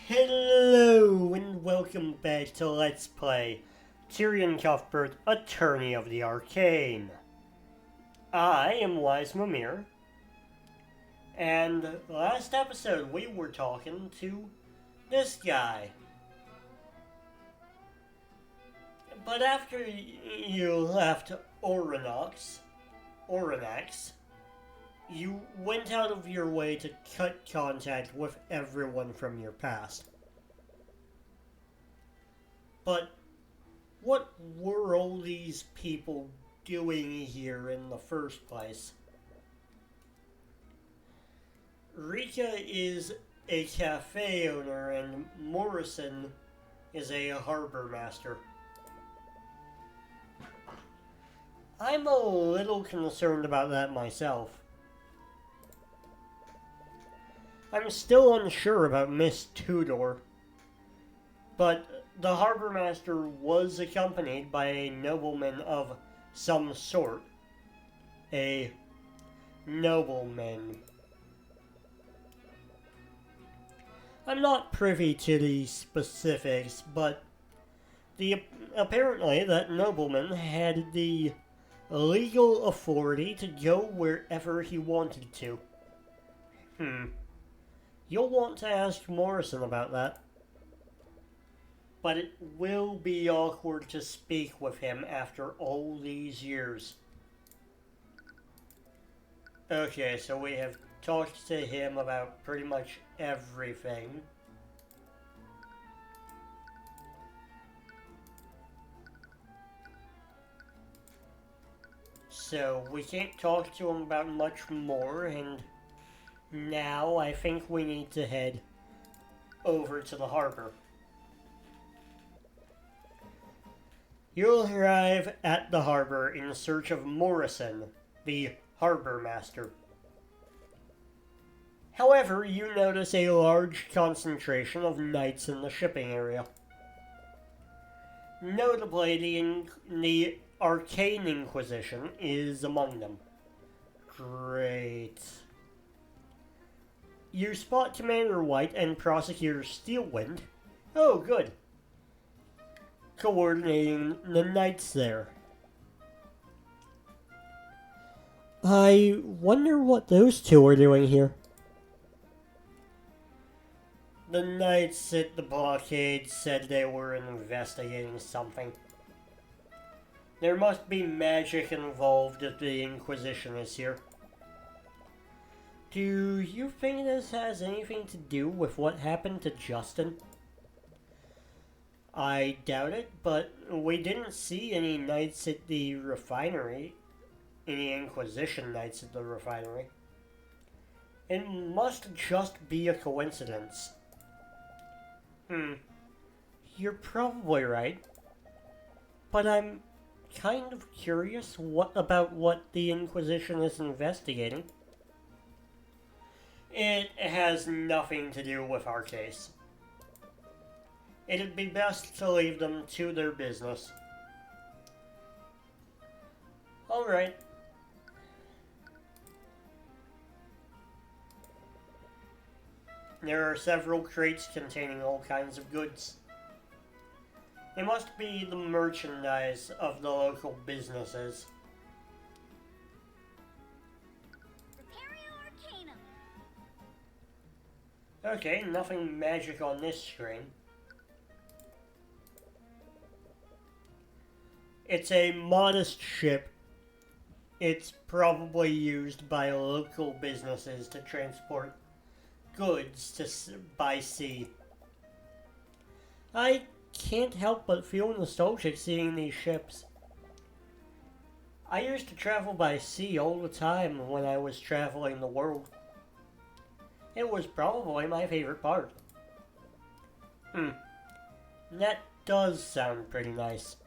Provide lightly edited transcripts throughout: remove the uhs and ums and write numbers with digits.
Hello and welcome back to Let's Play Tyrion Cuthbert, Attorney of the Arcane. I am Wisemimir, and last episode we were talking to this guy. But after you left Oranax, you went out of your way to cut contact with everyone from your past. But what were all these people doing here in the first place? Rika is a cafe owner and Morrison is a harbor master. I'm a little concerned about that myself. I'm still unsure about Miss Tudor, but the harbor master was accompanied by a nobleman of some sort. A nobleman. I'm not privy to the specifics, but apparently that nobleman had the legal authority to go wherever he wanted to. You'll want to ask Morrison about that. But it will be awkward to speak with him after all these years. Okay, so we have talked to him about pretty much everything. So we can't talk to him about much more, and now I think we need to head over to the harbor. You'll arrive at the harbor in search of Morrison, the harbor master. However, you notice a large concentration of knights in the shipping area. Notably, the Arcane Inquisition is among them. Great. You spot Commander White and Prosecutor Steelwind. Oh, good. Coordinating the knights there. I wonder what those two are doing here. The knights at the blockade said they were investigating something. There must be magic involved if the Inquisition is here. Do you think this has anything to do with what happened to Justin? I doubt it, but we didn't see any knights at the refinery. Any Inquisition knights at the refinery. It must just be a coincidence. You're probably right. But I'm kind of curious about what the Inquisition is investigating. It has nothing to do with our case. It'd be best to leave them to their business. Alright. There are several crates containing all kinds of goods. They must be the merchandise of the local businesses. Okay, nothing magic on this screen. It's a modest ship. It's probably used by local businesses to transport goods by sea. I can't help but feel nostalgic seeing these ships. I used to travel by sea all the time when I was traveling the world. It was probably my favorite part. That does sound pretty nice.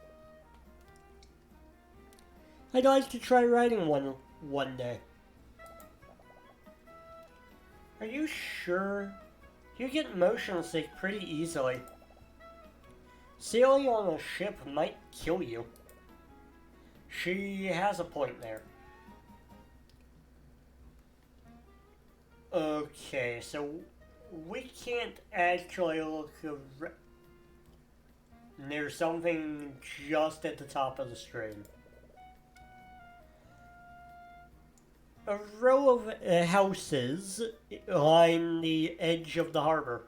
I'd like to try riding one day. Are you sure? You get motion sick pretty easily. Sailing on a ship might kill you. She has a point there. Okay, so we can't actually look. There's something just at the top of the stream. A row of houses line the edge of the harbor.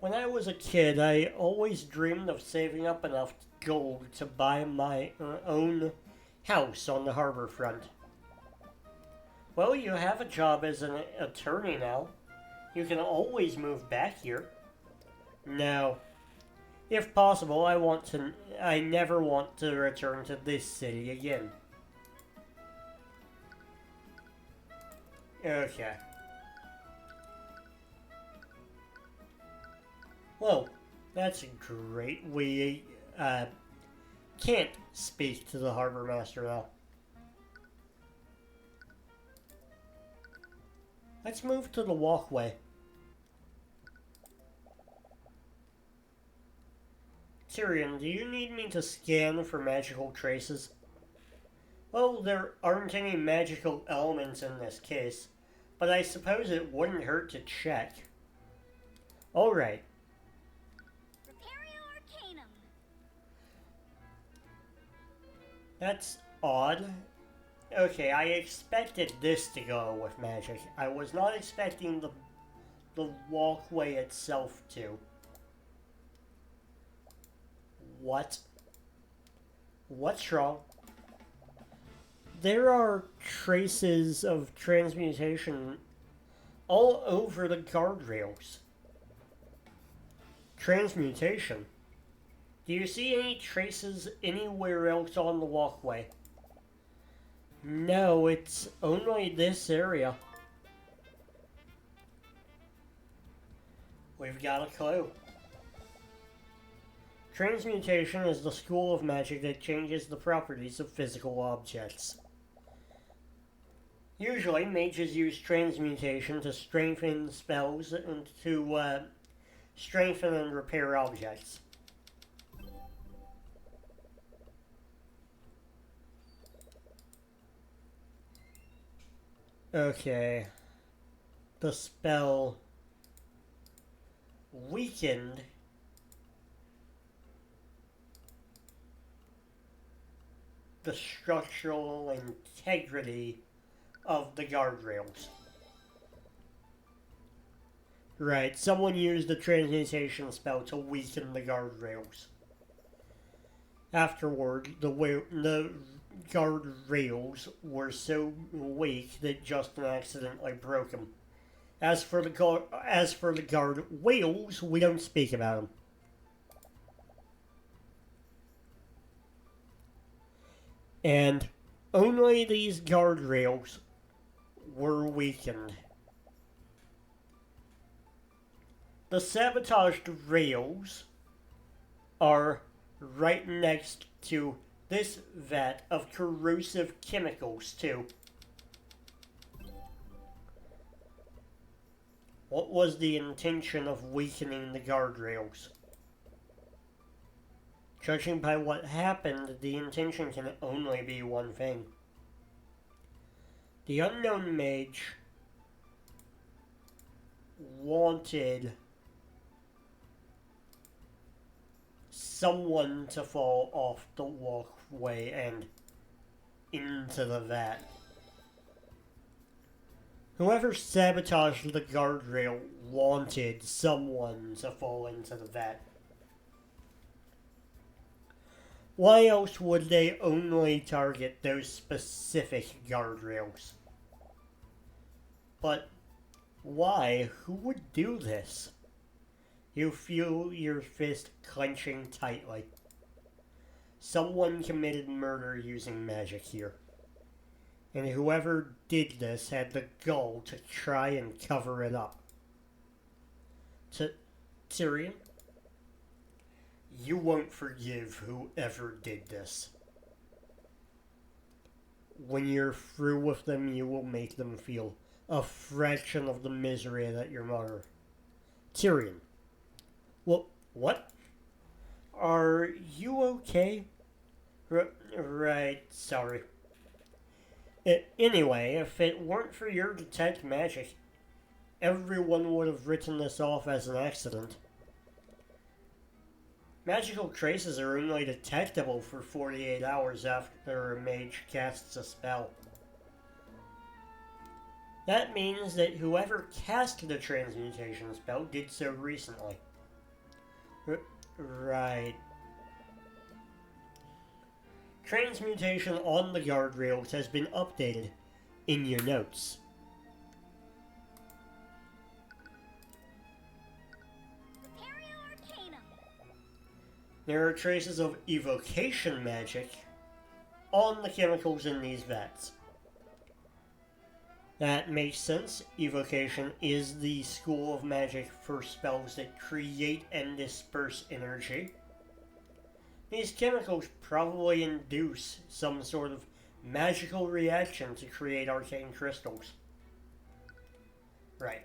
When I was a kid, I always dreamed of saving up enough gold to buy my own house on the harbor front. Well, you have a job as an attorney now. You can always move back here. No. If possible, I never want to return to this city again. Okay. Well, that's great. We can't speak to the harbor master now. Let's move to the walkway. Tyrion, do you need me to scan for magical traces? Well, there aren't any magical elements in this case, but I suppose it wouldn't hurt to check. Alright. Arcanum. That's odd. Okay, I expected this to go with magic. I was not expecting the walkway itself to. What? What's wrong? There are traces of transmutation all over the guardrails. Transmutation? Do you see any traces anywhere else on the walkway? No, it's only this area. We've got a clue. Transmutation is the school of magic that changes the properties of physical objects. Usually, mages use transmutation to strengthen spells and to strengthen and repair objects. Okay. The spell weakened the structural integrity of the guardrails. Right, someone used the transmutation spell to weaken the guardrails. Afterward, the guardrails were so weak that Justin accidentally broke them. As for the guardrails, we don't speak about them. And only these guardrails were weakened. The sabotaged rails are right next to this vat of corrosive chemicals, too. What was the intention of weakening the guardrails? Judging by what happened, the intention can only be one thing. The unknown mage wanted someone to fall off the walkway and into the vat. Whoever sabotaged the guardrail wanted someone to fall into the vat. Why else would they only target those specific guardrails? But why? Who would do this? You feel your fist clenching tightly. Someone committed murder using magic here. And whoever did this had the gall to try and cover it up. Tyrion? You won't forgive whoever did this. When you're through with them, you will make them feel a fraction of the misery that your mother. Tyrion. Well, what? Are you okay? Right, sorry. Anyway, if it weren't for your detect magic, everyone would have written this off as an accident. Magical traces are only detectable for 48 hours after a mage casts a spell. That means that whoever cast the transmutation spell did so recently. Right. Transmutation on the guardrails has been updated in your notes. There are traces of evocation magic on the chemicals in these vats. That makes sense. Evocation is the school of magic for spells that create and disperse energy. These chemicals probably induce some sort of magical reaction to create arcane crystals. Right.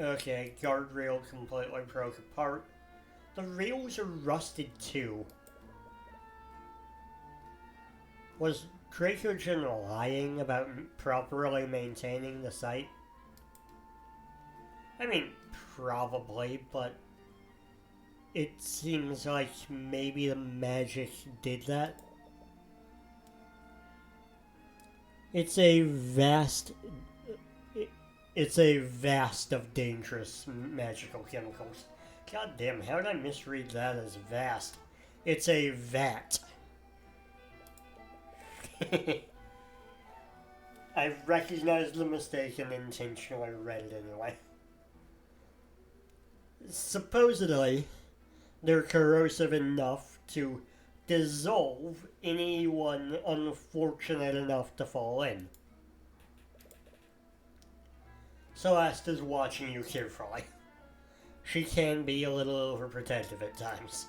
Okay, guardrail completely broke apart. The rails are rusted too. Was Dracogen lying about properly maintaining the site? I mean, probably, but it seems like maybe the magic did that. It's a vast of dangerous magical chemicals. God damn, how did I misread that as vast? It's a vat. I recognized the mistake and intentionally read it anyway. Supposedly, they're corrosive enough to dissolve anyone unfortunate enough to fall in. Celeste is watching you carefully. She can be a little overprotective at times.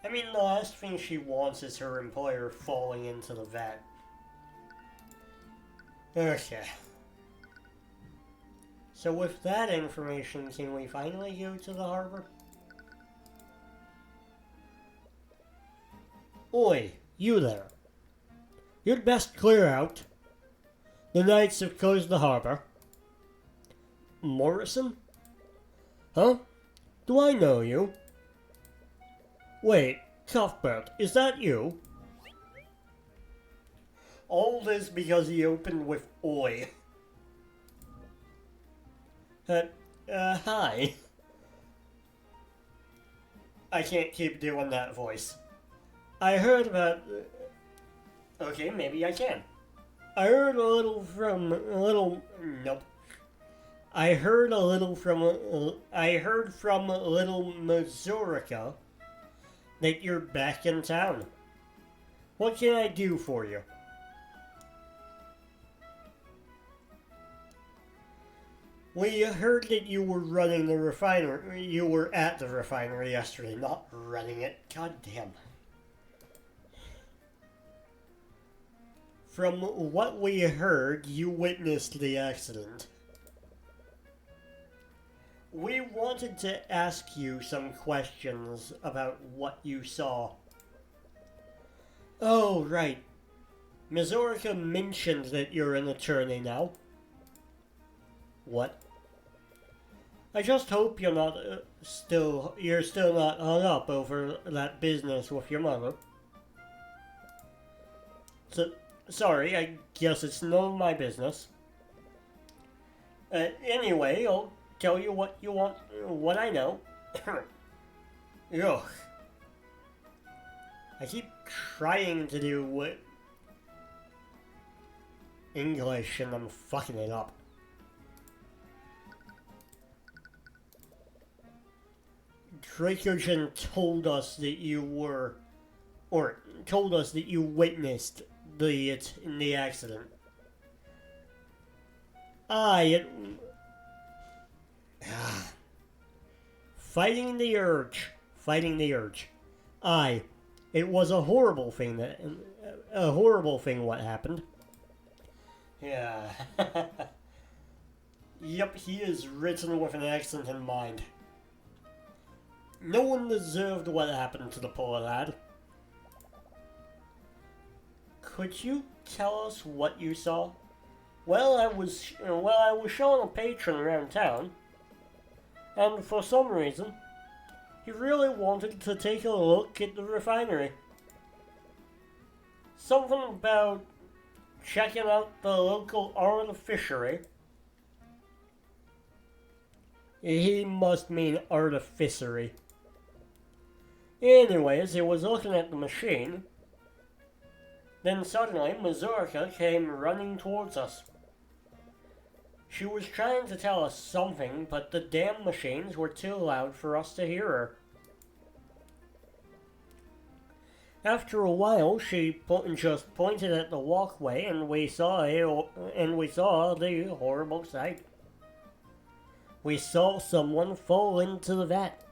I mean, the last thing she wants is her employer falling into the vat. Okay. So with that information, can we finally go to the harbor? Oi, you there. You'd best clear out. The knights have closed the harbor. Morrison? Huh? Do I know you? Wait, Cuthbert, is that you? All this because he opened with oi. Hi. I can't keep doing that voice. I heard about... Okay, maybe I can. I heard a little from... Nope. I heard from little Mazurica that you're back in town. What can I do for you? We heard that you were running the refinery. You were at the refinery yesterday, not running it. God damn. From what we heard, you witnessed the accident. We wanted to ask you some questions about what you saw. Oh, right. Mazurica mentioned that you're an attorney now. What? I just hope you're not still not hung up over that business with your mother. So, sorry, I guess it's none of my business. Anyway, I'll tell you what you want, what I know. Ugh. I keep trying to do English and I'm fucking it up. Dracogen told us that you witnessed the accident. Fighting the urge. It was a horrible thing what happened. Yeah. Yep, he is written with an accent in mind. No one deserved what happened to the poor lad. Could you tell us what you saw? I was showing a patron around town, and for some reason, he really wanted to take a look at the refinery. Something about checking out the local artificery. He must mean artificery. Anyways, he was looking at the machine. Then suddenly, Mazurka came running towards us. She was trying to tell us something, but the damn machines were too loud for us to hear her. After a while, she just pointed at the walkway, and we saw the horrible sight. We saw someone fall into the vat.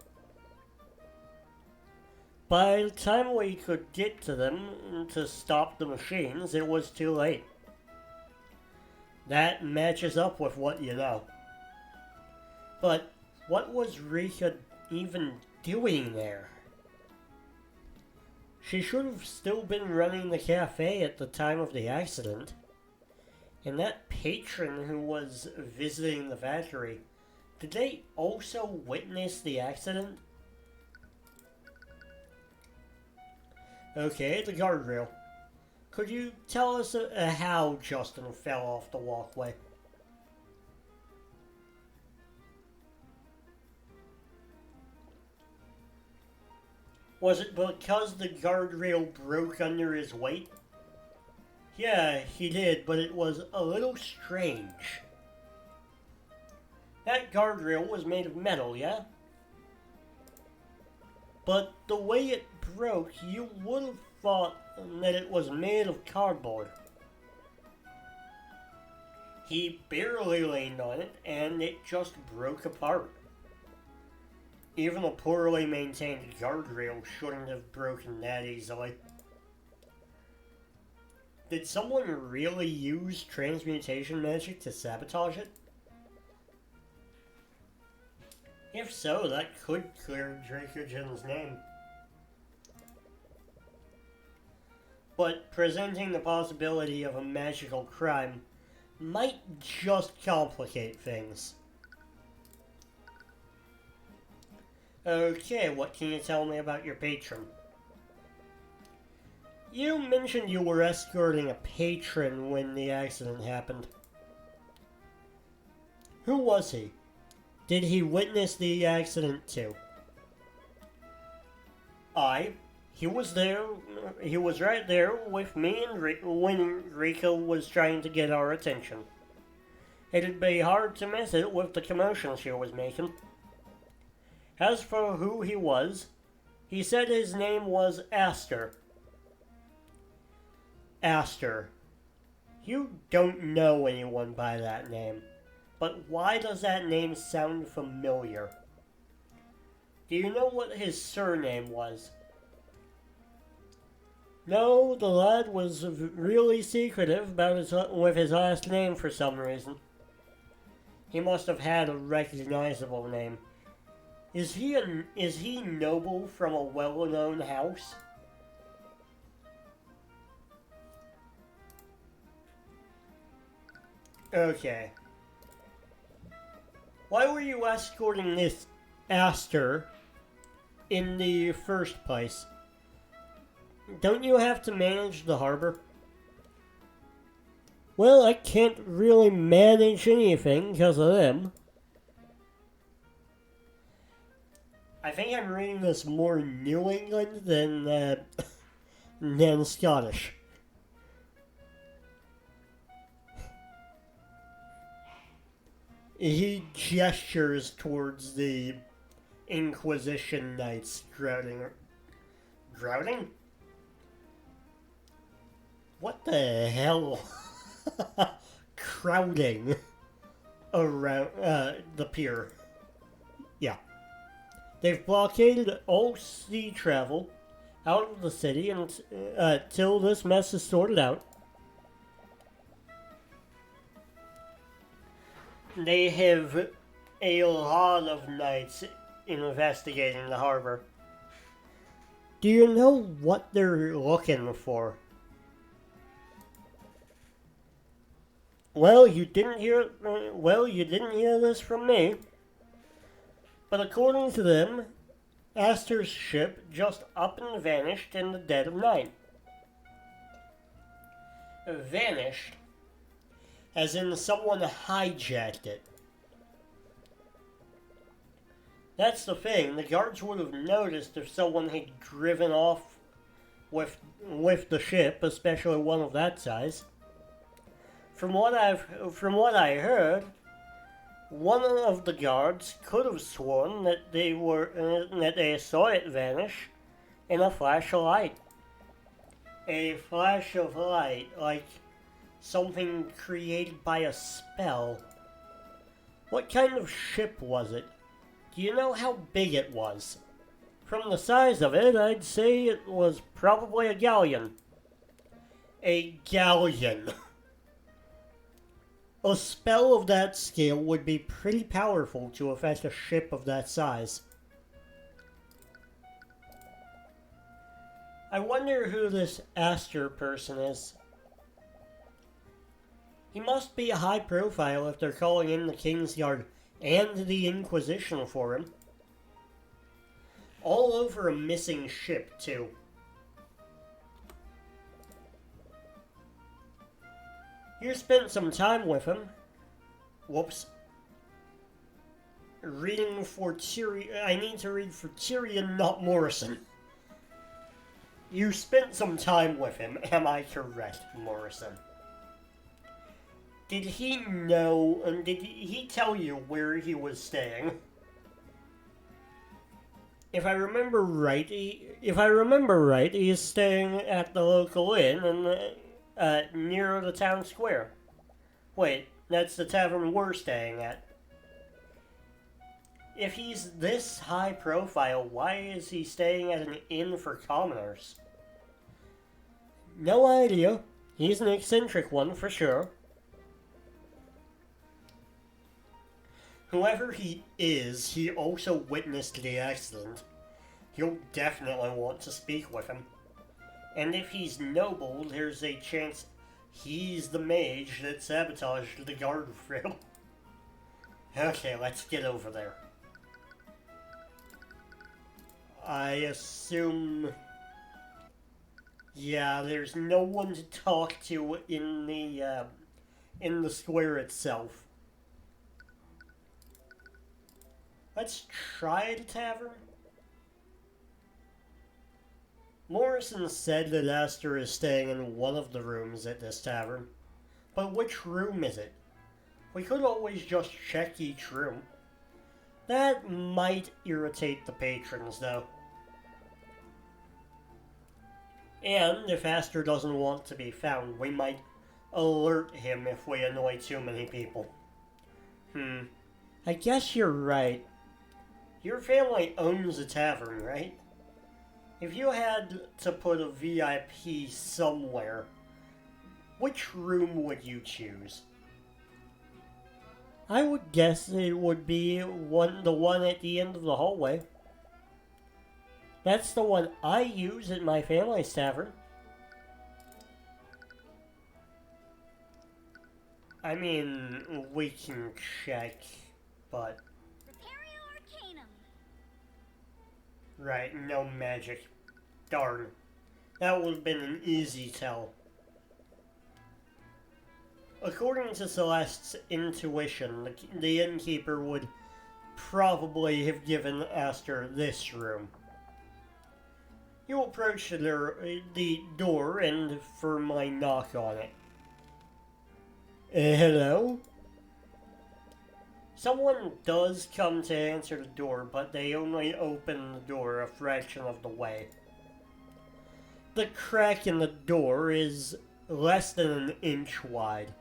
By the time we could get to them to stop the machines, it was too late. That matches up with what you know. But what was Rika even doing there? She should have still been running the cafe at the time of the accident. And that patron who was visiting the factory, did they also witness the accident? Okay, the guardrail. Could you tell us how Justin fell off the walkway? Was it because the guardrail broke under his weight? Yeah, he did, but it was a little strange. That guardrail was made of metal, yeah? But the way it broke, you would have thought that it was made of cardboard. He barely leaned on it, and it just broke apart. Even a poorly maintained guardrail shouldn't have broken that easily. Did someone really use transmutation magic to sabotage it? If so, that could clear Dracogen's name. But presenting the possibility of a magical crime might just complicate things. Okay, what can you tell me about your patron? You mentioned you were escorting a patron when the accident happened. Who was he? Did he witness the accident too? He was there. He was right there with me and when Rika was trying to get our attention. It'd be hard to miss it with the commotion she was making. As for who he was, he said his name was Aster. Aster. You don't know anyone by that name. But why does that name sound familiar? Do you know what his surname was? No, the lad was really secretive about with his last name for some reason. He must have had a recognizable name. Is he noble from a well-known house? Okay. Why were you escorting this Aster in the first place? Don't you have to manage the harbor? Well, I can't really manage anything because of them. I think I'm reading this more New England than Scottish. He gestures towards the Inquisition Knights grouting. Grouting? What the hell? Crowding around the pier. Yeah. They've blockaded all sea travel out of the city until this mess is sorted out. They have a lot of knights investigating the harbor. Do you know what they're looking for? You didn't hear this from me. But according to them, Aster's ship just up and vanished in the dead of night. Vanished, as in someone hijacked it. That's the thing. The guards would have noticed if someone had driven off with the ship, especially one of that size. From what I heard, one of the guards could have sworn that they saw it vanish in a flash of light. A flash of light, like something created by a spell. What kind of ship was it? Do you know how big it was? From the size of it, I'd say it was probably a galleon. A galleon. A spell of that scale would be pretty powerful to affect a ship of that size. I wonder who this Aster person is. He must be a high profile if they're calling in the King's Guard and the Inquisition for him. All over a missing ship, too. You spent some time with him. Whoops. Reading for Tyrion. I need to read for Tyrion, not Morrison. You spent some time with him, am I correct, Morrison? Did he know, and did he tell you where he was staying? If I remember right, he is staying at the local inn near the town square. Wait, that's the tavern we're staying at. If he's this high profile, why is he staying at an inn for commoners? No idea. He's an eccentric one for sure. Whoever he is, he also witnessed the accident. You'll definitely want to speak with him. And if he's noble, there's a chance he's the mage that sabotaged the guardrail. Okay, let's get over there. I assume... Yeah, there's no one to talk to in the square itself. Let's try the tavern. Morrison said that Aster is staying in one of the rooms at this tavern. But which room is it? We could always just check each room. That might irritate the patrons, though. And if Aster doesn't want to be found, we might alert him if we annoy too many people. I guess you're right. Your family owns a tavern, right? If you had to put a VIP somewhere, which room would you choose? I would guess it would be the one at the end of the hallway. That's the one I use at my family's tavern. I mean, we can check, but... Arcanum. Right, no magic. Darn. That would have been an easy tell. According to Celeste's intuition, the innkeeper would probably have given Aster this room. You approach the door and firmly knock on it. Hello? Someone does come to answer the door, but they only open the door a fraction of the way. The crack in the door is less than an inch wide.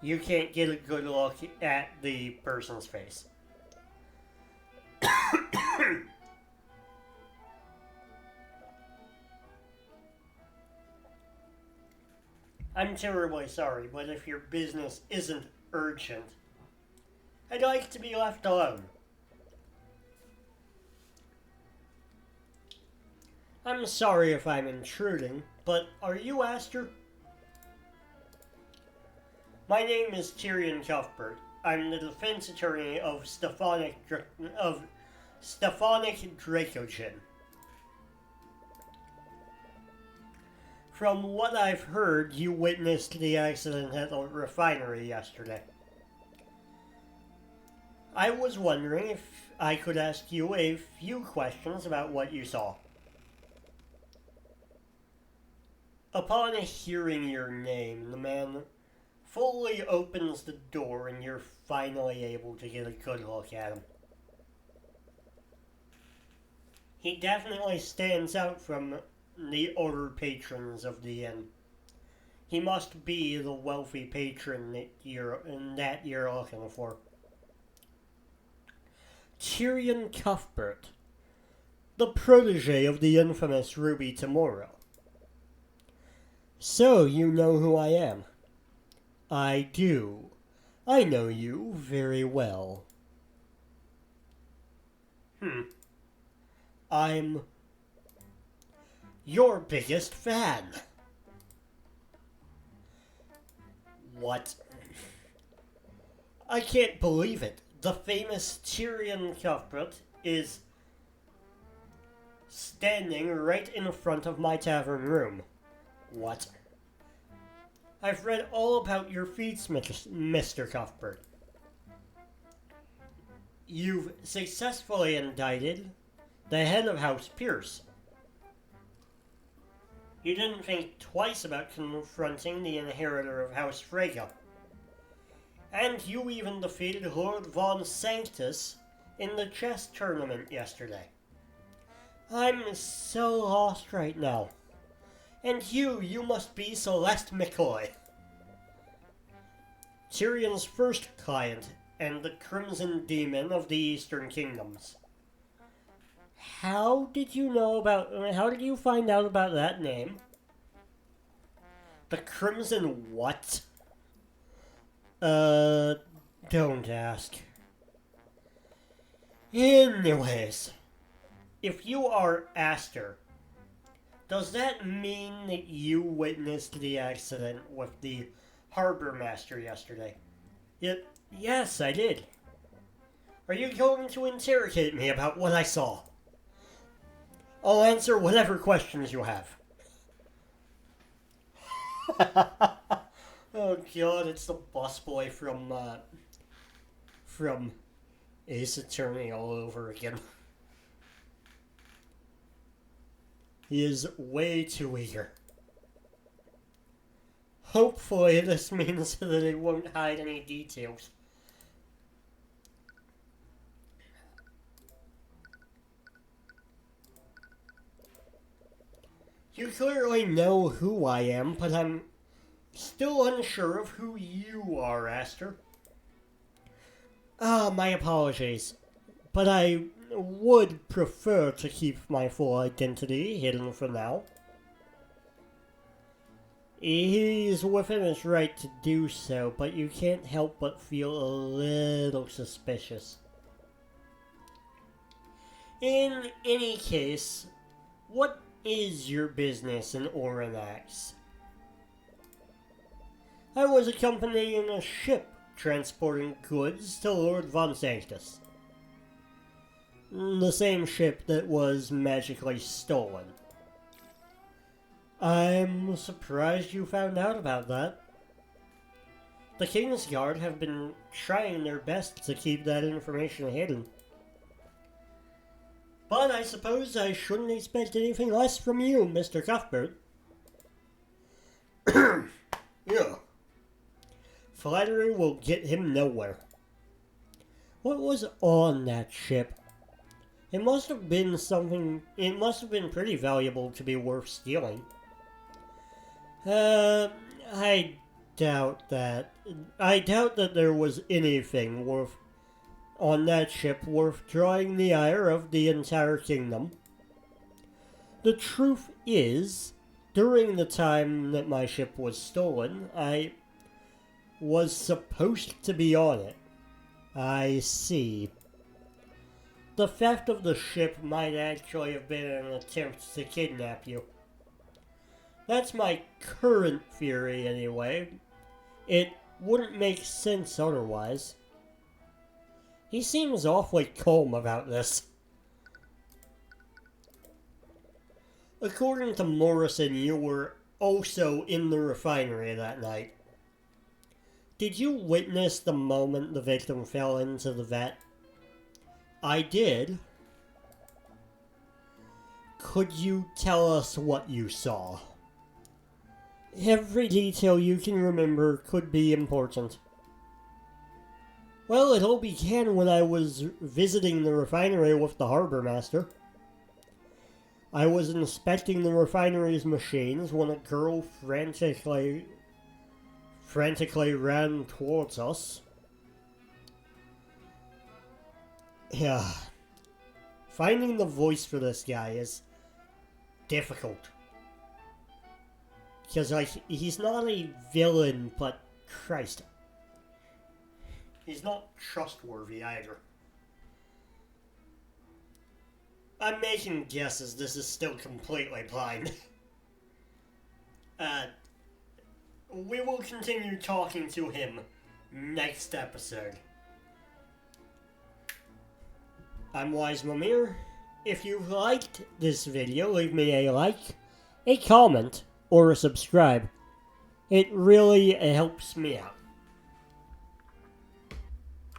You can't get a good look at the person's face. I'm terribly sorry, but if your business isn't urgent, I'd like to be left alone. I'm sorry if I'm intruding, but are you Aster? My name is Tyrion Cuthbert. I'm the defense attorney of Stefanik Dracogen. From what I've heard, you witnessed the accident at the refinery yesterday. I was wondering if I could ask you a few questions about what you saw. Upon hearing your name, the man fully opens the door and you're finally able to get a good look at him. He definitely stands out from the other patrons of the inn. He must be the wealthy patron that you're looking for. Tyrion Cuthbert, the protege of the infamous Ruby Tomorrow. So you know who I am. I do. I know you very well. I'm your biggest fan. What? I can't believe it. The famous Tyrion Cuthbert is standing right in front of my tavern room. What? I've read all about your feats, Mr. Cuthbert. You've successfully indicted the head of House Pierce. You didn't think twice about confronting the inheritor of House Frege. And you even defeated Lord Von Sanctus in the chess tournament yesterday. I'm so lost right now. And you must be Celeste McCoy. Tyrion's first client and the Crimson Demon of the Eastern Kingdoms. How did you find out about that name? The Crimson what? Don't ask. Anyways, if you are Aster, does that mean that you witnessed the accident with the harbor master yesterday? Yes, I did. Are you going to interrogate me about what I saw? I'll answer whatever questions you have. Oh god, it's the busboy from Ace Attorney all over again. He is way too eager. Hopefully this means that he won't hide any details. You clearly know who I am, but I'm still unsure of who you are, Aster. My apologies, but I would prefer to keep my full identity hidden for now. He's within his right to do so, but you can't help but feel a little suspicious. In any case, what is your business in Oranax? I was accompanying a ship transporting goods to Lord Von Sanctus. The same ship that was magically stolen. I'm surprised you found out about that. The Kingsguard have been trying their best to keep that information hidden. But I suppose I shouldn't expect anything less from you, Mr. Cuthbert. Yeah. Flattery will get him nowhere. What was on that ship? It must have been pretty valuable to be worth stealing. I doubt that. I doubt that there was anything on that ship worth drawing the ire of the entire kingdom. The truth is, during the time that my ship was stolen, I was supposed to be on it. I see. The theft of the ship might actually have been an attempt to kidnap you. That's my current theory, anyway. It Wouldn't make sense otherwise. He seems awfully calm about this. According to Morrison, you were also in the refinery that night. Did you witness the moment the victim fell into the vat? I did. Could you tell us what you saw? Every detail you can remember could be important. Well, it all began when I was visiting the refinery with the harbor master. I was inspecting the refinery's machines when a girl frantically ran towards us. Yeah. Finding the voice for this guy is difficult. Because, he's not a villain, but Christ. He's not trustworthy either. I'm making guesses, this is still completely blind. We will continue talking to him next episode. I'm Wisemimir. If you liked this video, leave me a like, a comment, or a subscribe. It really helps me out.